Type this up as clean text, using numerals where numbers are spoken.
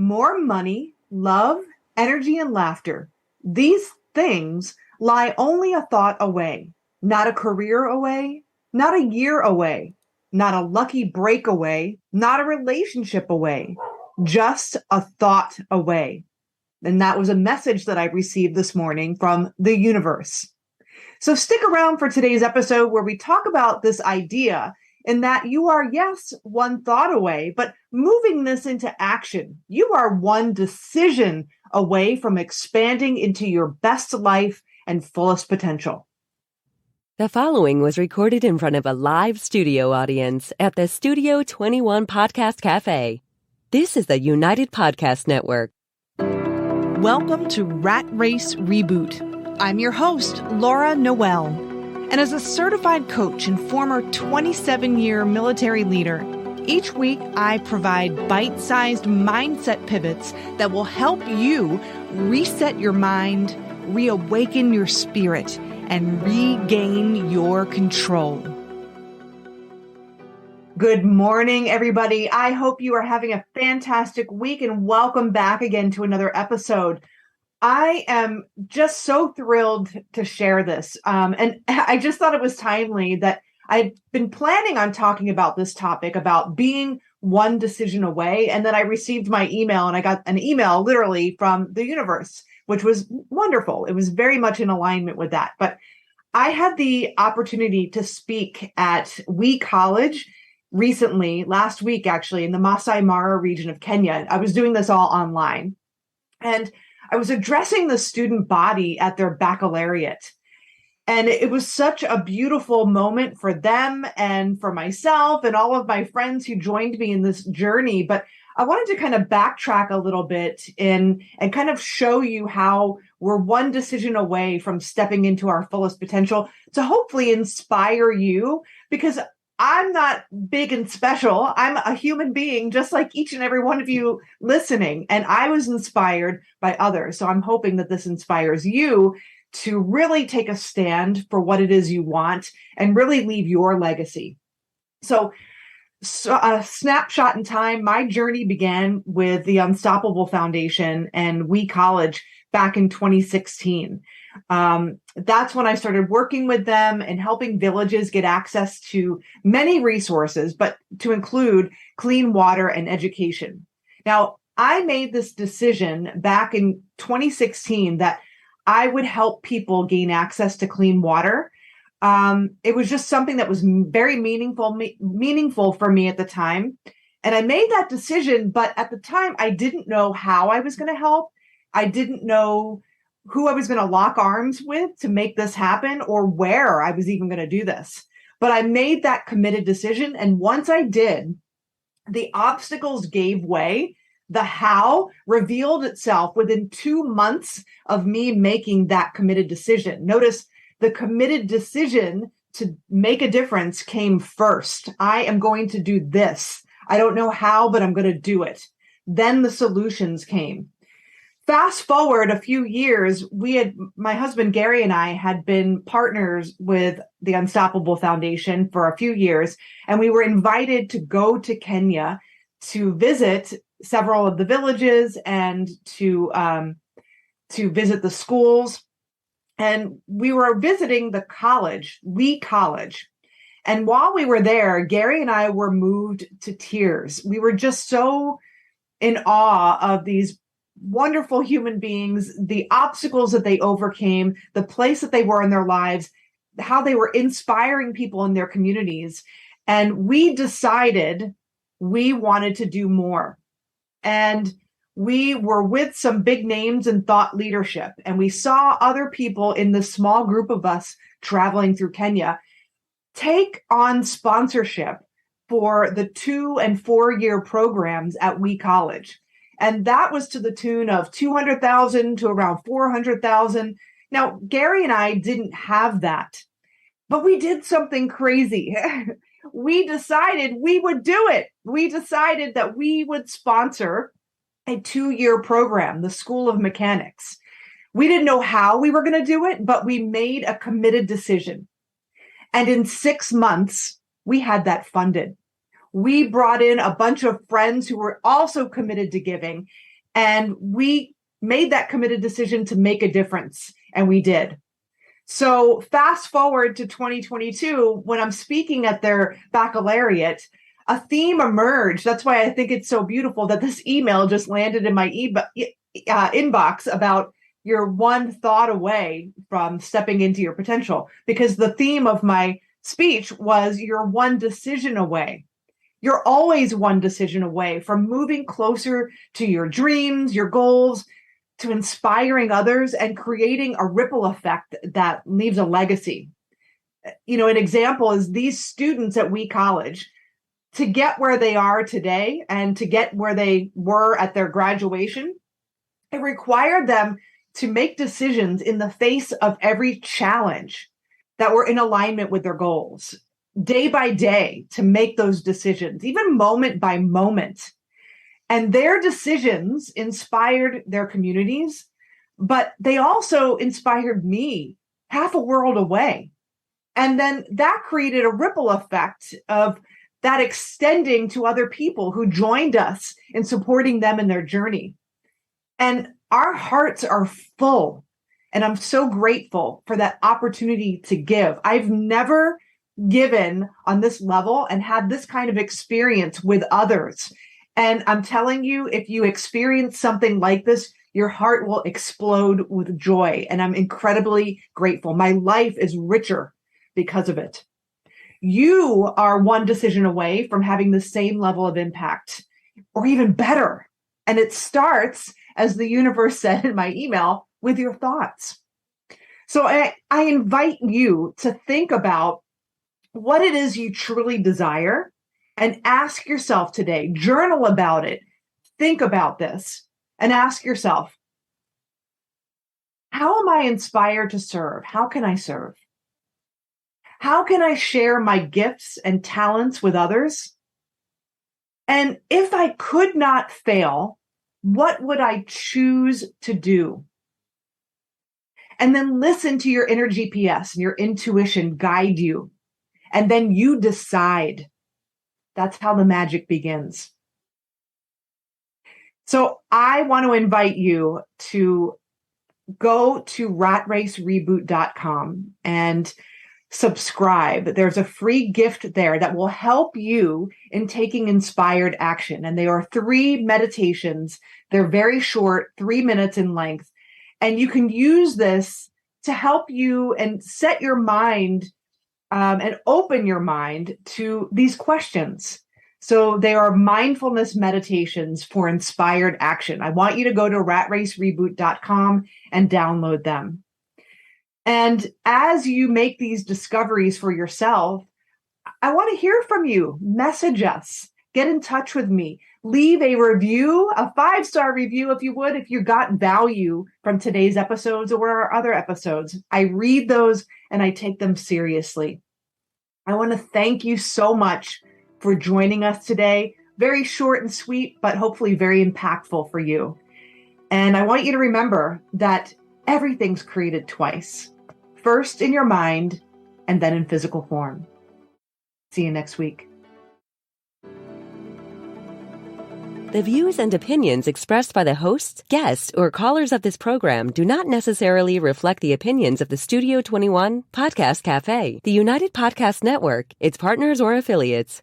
more money, love, energy, and laughter. These things lie only a thought away, not a career away, not a year away, not a lucky break away, not a relationship away, just a thought away. And that was a message that I received this morning from the universe. So stick around for today's episode where we talk about this idea in that you are, yes, one thought away, but moving this into action. You are one decision away from expanding into your best life and fullest potential. The following was recorded in front of a live studio audience at the Studio 21 Podcast Cafe. This is the United Podcast Network. Welcome to Rat Race Reboot. I'm your host, Laura Noel. And as a certified coach and former 27-year military leader, each week I provide bite-sized mindset pivots that will help you reset your mind, reawaken your spirit, and regain your control. Good morning, everybody. I hope you are having a fantastic week and welcome back again to another episode. I am just so thrilled to share this. And I just thought it was timely that I've been planning on talking about this topic, about being one decision away. And then I received my email and I got an email literally from the universe, which was wonderful. It was very much in alignment with that. But I had the opportunity to speak at We College recently, last week, actually, in the Masai Mara region of Kenya. I was doing this all online. And I was addressing the student body at their baccalaureate. And it was such a beautiful moment for them and for myself and all of my friends who joined me in this journey. But I wanted to kind of backtrack a little bit and kind of show you how we're one decision away from stepping into our fullest potential to hopefully inspire you, because I'm not big and special. I'm a human being, just like each and every one of you listening. And I was inspired by others. So I'm hoping that this inspires you to really take a stand for what it is you want and really leave your legacy. So a snapshot in time, my journey began with the Unstoppable Foundation and We College back in 2016. That's when I started working with them and helping villages get access to many resources, but to include clean water and education. Now, I made this decision back in 2016 that I would help people gain access to clean water. It was just something that was very meaningful for me at the time. And I made that decision, but at the time, I didn't know how I was going to help. I didn't know who I was going to lock arms with to make this happen or where I was even going to do this. But I made that committed decision. And once I did, the obstacles gave way. The how revealed itself within 2 months of me making that committed decision. Notice the committed decision to make a difference came first. I am going to do this. I don't know how, but I'm going to do it. Then the solutions came. Fast forward a few years, my husband Gary and I had been partners with the Unstoppable Foundation for a few years, and we were invited to go to Kenya to visit several of the villages and to visit the schools. And we were visiting the college, We College. And while we were there, Gary and I were moved to tears. We were just so in awe of these wonderful human beings, the obstacles that they overcame, the place that they were in their lives, how they were inspiring people in their communities. And we decided we wanted to do more. And we were with some big names in thought leadership, and we saw other people in this small group of us traveling through Kenya take on sponsorship for the 2 and 4 year programs at We College. And that was to the tune of $200,000 to around $400,000. Now, Gary and I didn't have that, but we did something crazy. We decided we would do it. We decided that we would sponsor a 2-year program, the School of Mechanics. We didn't know how we were going to do it, but we made a committed decision. And in 6 months, we had that funded. We brought in a bunch of friends who were also committed to giving. And we made that committed decision to make a difference, and we did. So fast forward to 2022, when I'm speaking at their baccalaureate, a theme emerged. That's why I think it's so beautiful that this email just landed in my inbox about you're one thought away from stepping into your potential, because the theme of my speech was you're one decision away. You're always one decision away from moving closer to your dreams, your goals, to inspiring others and creating a ripple effect that leaves a legacy. An example is these students at We College, to get where they are today and to get where they were at their graduation, it required them to make decisions in the face of every challenge that were in alignment with their goals, day by day, to make those decisions, even moment by moment. And their decisions inspired their communities, but they also inspired me half a world away. And then that created a ripple effect of that extending to other people who joined us in supporting them in their journey. And our hearts are full. And I'm so grateful for that opportunity to give. I've never given on this level and had this kind of experience with others. And I'm telling you, if you experience something like this, your heart will explode with joy. And I'm incredibly grateful. My life is richer because of it. You are one decision away from having the same level of impact, or even better. And it starts, as the universe said in my email, with your thoughts. So I invite you to think about what it is you truly desire and ask yourself today, journal about it, think about this, and ask yourself, how am I inspired to serve? How can I serve? How can I share my gifts and talents with others? And if I could not fail, what would I choose to do? And then listen to your inner GPS and your intuition guide you. And then you decide. That's how the magic begins. So I want to invite you to go to ratracereboot.com and subscribe. There's a free gift there that will help you in taking inspired action. And they are 3 meditations. They're very short, 3 minutes in length. And you can use this to help you and set your mind and open your mind to these questions. So they are mindfulness meditations for inspired action. I want you to go to ratracereboot.com and download them. And as you make these discoveries for yourself, I want to hear from you. Message us. Get in touch with me. Leave a review, a 5-star review, if you would, if you got value from today's episodes or our other episodes. I read those and I take them seriously. I want to thank you so much for joining us today. Very short and sweet, but hopefully very impactful for you. And I want you to remember that everything's created twice. First in your mind, and then in physical form. See you next week. The views and opinions expressed by the hosts, guests, or callers of this program do not necessarily reflect the opinions of the Studio 21 Podcast Cafe, the United Podcast Network, its partners, or affiliates.